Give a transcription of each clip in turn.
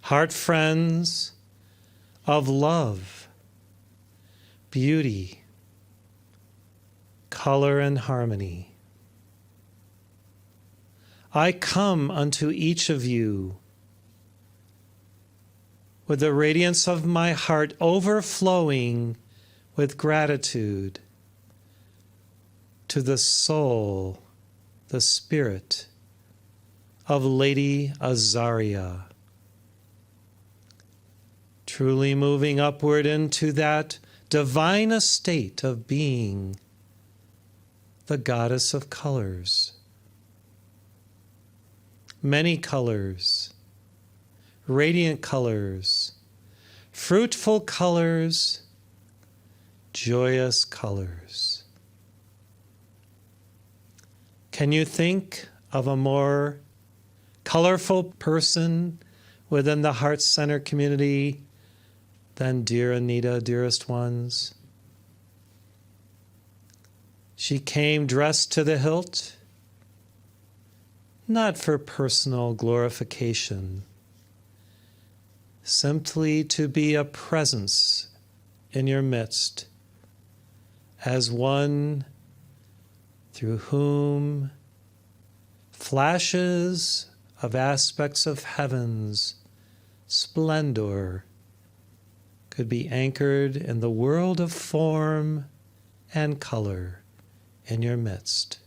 heart friends of love, beauty, color, and harmony. I come unto each of you with the radiance of my heart overflowing with gratitude to the soul, the spirit of Lady Azaria, truly moving upward into that divine estate of being the goddess of colors. Many colors, radiant colors, fruitful colors, joyous colors. Can you think of a more colorful person within the Heart Center community than dear Anita, dearest ones? She came dressed to the hilt, not for personal glorification, simply to be a presence in your midst as one through whom flashes of aspects of heaven's splendor could be anchored in the world of form and color in your midst.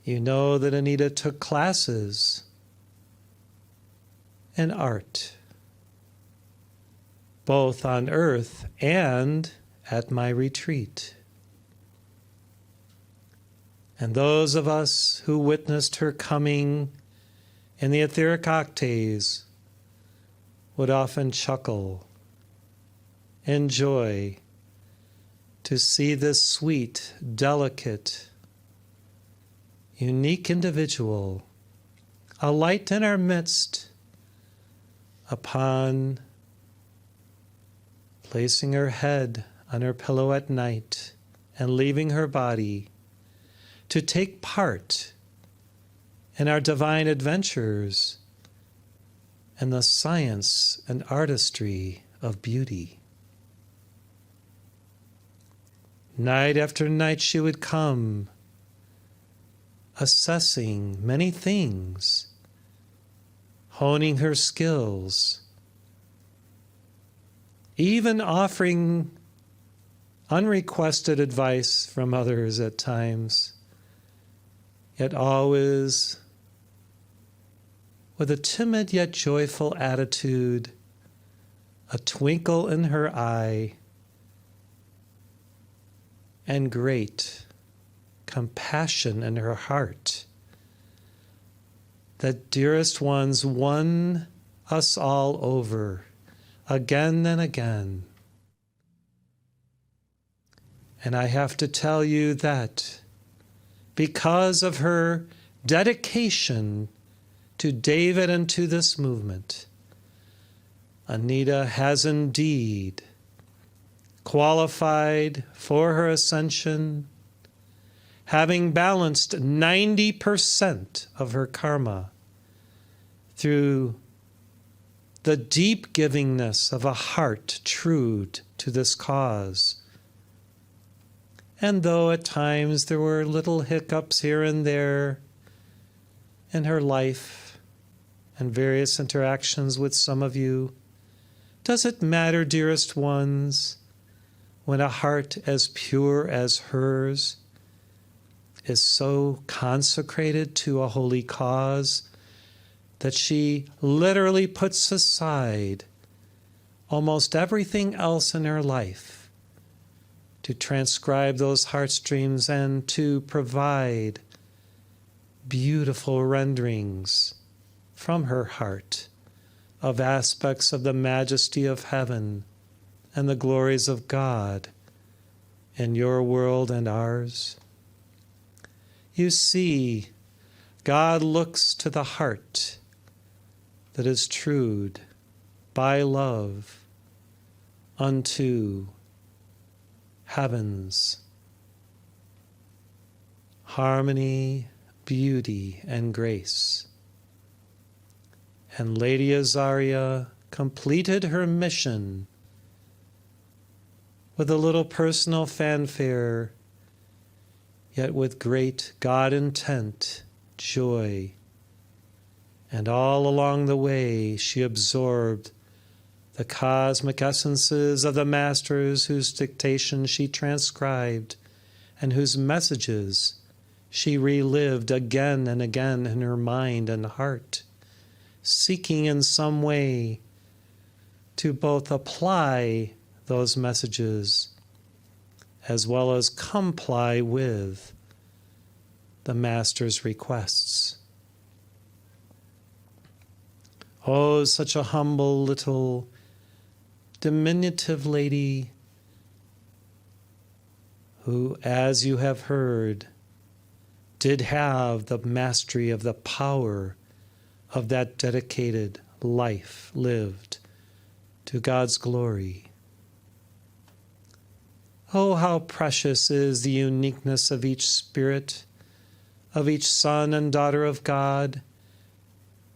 You know that Anita took classes in art, both on earth and at my retreat. And those of us who witnessed her coming in the etheric octaves would often chuckle, enjoy to see this sweet, delicate, unique individual, a light in our midst, upon placing her head on her pillow at night and leaving her body to take part in our divine adventures and the science and artistry of beauty. Night after night she would come, assessing many things, honing her skills, even offering unrequested advice from others at times, yet always with a timid yet joyful attitude, a twinkle in her eye, and great compassion in her heart that dearest ones won us all over again and again. And I have to tell you that because of her dedication to David and to this movement, Anita has indeed qualified for her ascension, having balanced 90% of her karma through the deep givingness of a heart true to this cause. And though at times there were little hiccups here and there in her life and various interactions with some of you, does it matter, dearest ones, when a heart as pure as hers is so consecrated to a holy cause that she literally puts aside almost everything else in her life to transcribe those heartstrings and to provide beautiful renderings from her heart of aspects of the majesty of heaven and the glories of God in your world and ours? You see, God looks to the heart that is trued by love unto heaven's harmony, beauty, and grace. And Lady Azaria completed her mission with a little personal fanfare, yet with great God-intent joy. And all along the way she absorbed the cosmic essences of the masters whose dictation she transcribed and whose messages she relived again and again in her mind and heart, seeking in some way to both apply those messages as well as comply with the Master's requests. Oh, such a humble little diminutive lady who, as you have heard, did have the mastery of the power of that dedicated life lived to God's glory. Oh, how precious is the uniqueness of each spirit, of each son and daughter of God,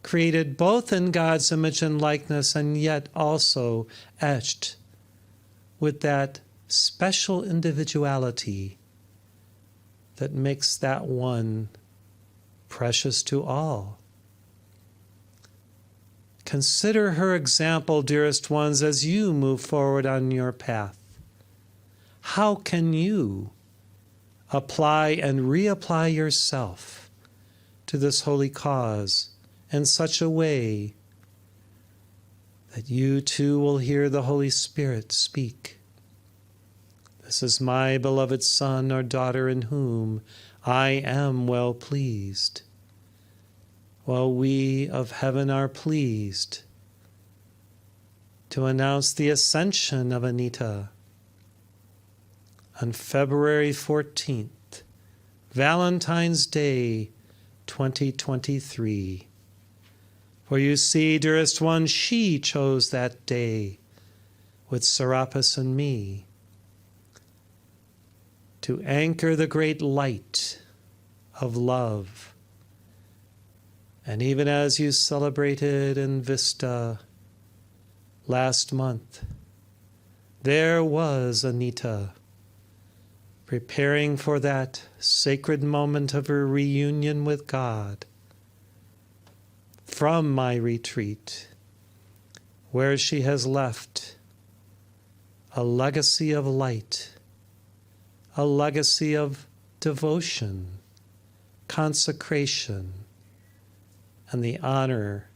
created both in God's image and likeness, and yet also etched with that special individuality that makes that one precious to all. Consider her example, dearest ones, as you move forward on your path. How can you apply and reapply yourself to this holy cause in such a way that you too will hear the Holy Spirit speak? This is my beloved son or daughter in whom I am well pleased. While we of heaven are pleased to announce the ascension of Anita on February 14th, Valentine's Day 2023. For you see, dearest one, she chose that day with Serapis and me to anchor the great light of love. And even as you celebrated in Vista last month, there was Anita preparing for that sacred moment of her reunion with God from my retreat, where she has left a legacy of light, a legacy of devotion, consecration, and the honor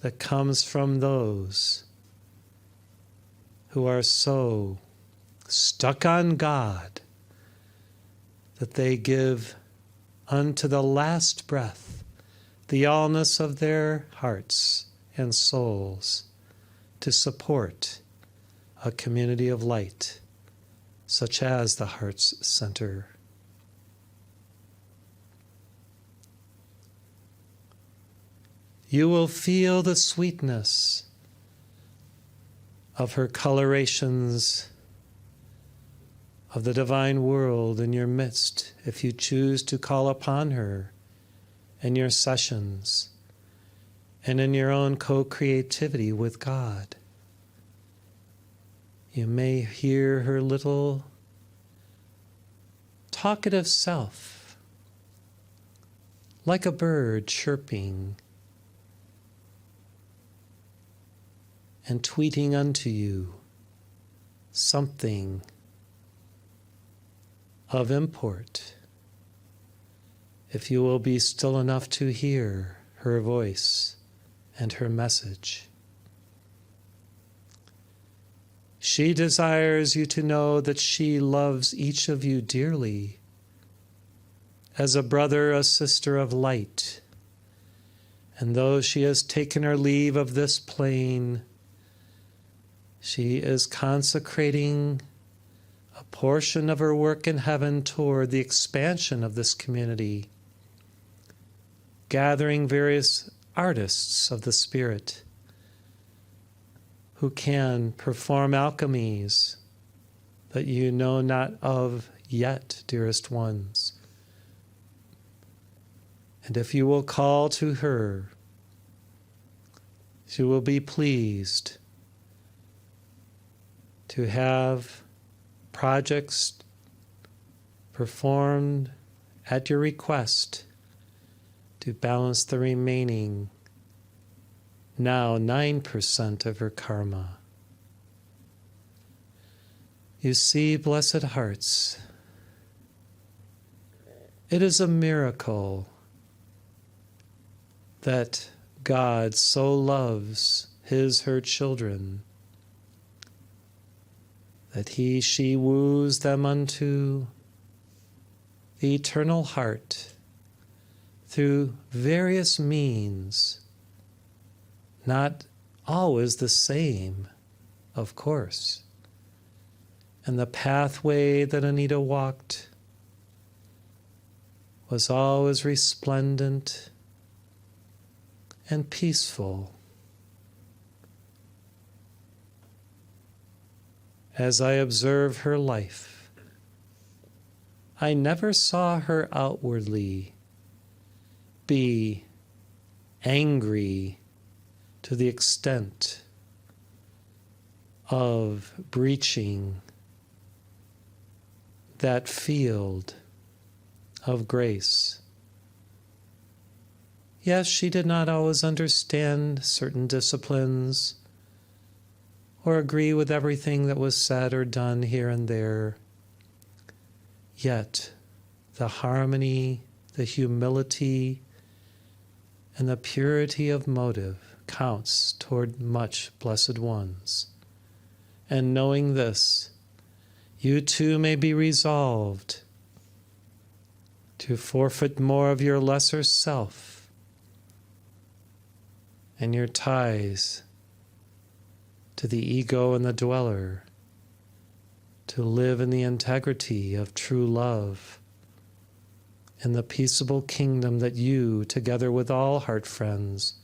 that comes from those who are so stuck on God that they give unto the last breath the allness of their hearts and souls to support a community of light such as the Heart's Center. You will feel the sweetness of her colorations of the divine world in your midst if you choose to call upon her in your sessions and in your own co-creativity with God. You may hear her little talkative self, like a bird chirping and tweeting unto you something of import, if you will be still enough to hear her voice and her message. She desires you to know that she loves each of you dearly, as a brother, a sister of light. And though she has taken her leave of this plane, she is consecrating a portion of her work in heaven toward the expansion of this community, gathering various artists of the Spirit who can perform alchemies that you know not of yet, dearest ones. And if you will call to her She will be pleased to have projects performed at your request to balance the remaining, now 9% of her karma. You see, blessed hearts, it is a miracle that God so loves her children, that she woos them unto the eternal heart through various means, not always the same, of course. And the pathway that Anita walked was always resplendent and peaceful. As I observe her life, I never saw her outwardly be angry to the extent of breaching that field of grace. Yes, she did not always understand certain disciplines or agree with everything that was said or done here and there. Yet, the harmony, the humility, and the purity of motive counts toward much blessed ones. And knowing this, you too may be resolved to forfeit more of your lesser self and your ties to the ego and the dweller, to live in the integrity of true love in the peaceable kingdom that you, together with all heart friends,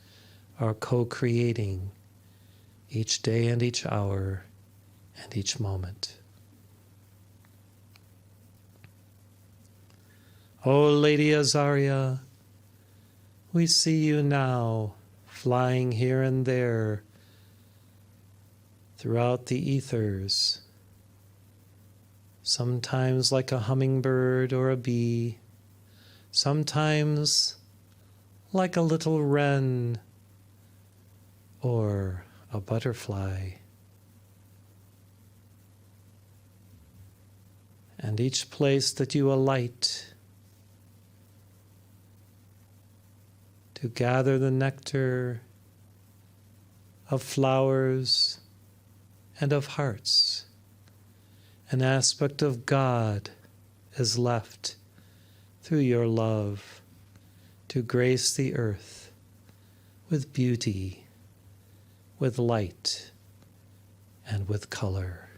are co-creating each day and each hour and each moment. O Lady Azaria, we see you now flying here and there throughout the ethers, sometimes like a hummingbird or a bee, sometimes like a little wren or a butterfly. And each place that you alight to gather the nectar of flowers and of hearts, an aspect of God is left through your love to grace the earth with beauty, with light, and with color.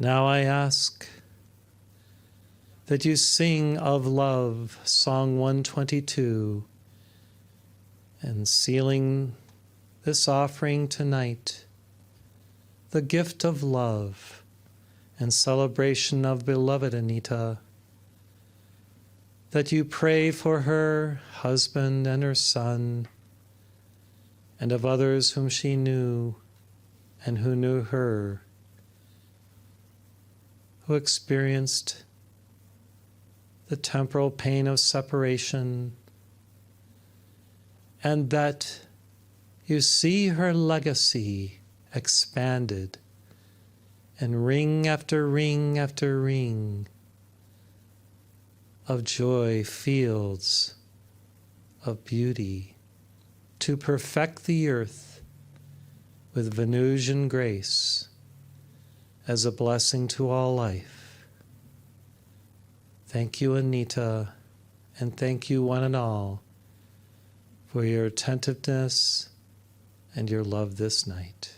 Now I ask that you sing of love, Song 122, and sealing this offering tonight, the gift of love and celebration of beloved Anita, that you pray for her husband and her son, and of others whom she knew and who knew her, who experienced the temporal pain of separation, and that you see her legacy expanded, and ring after ring after ring of joy fields of beauty to perfect the earth with Venusian grace as a blessing to all life. Thank you, Anita, and thank you one and all for your attentiveness and your love this night.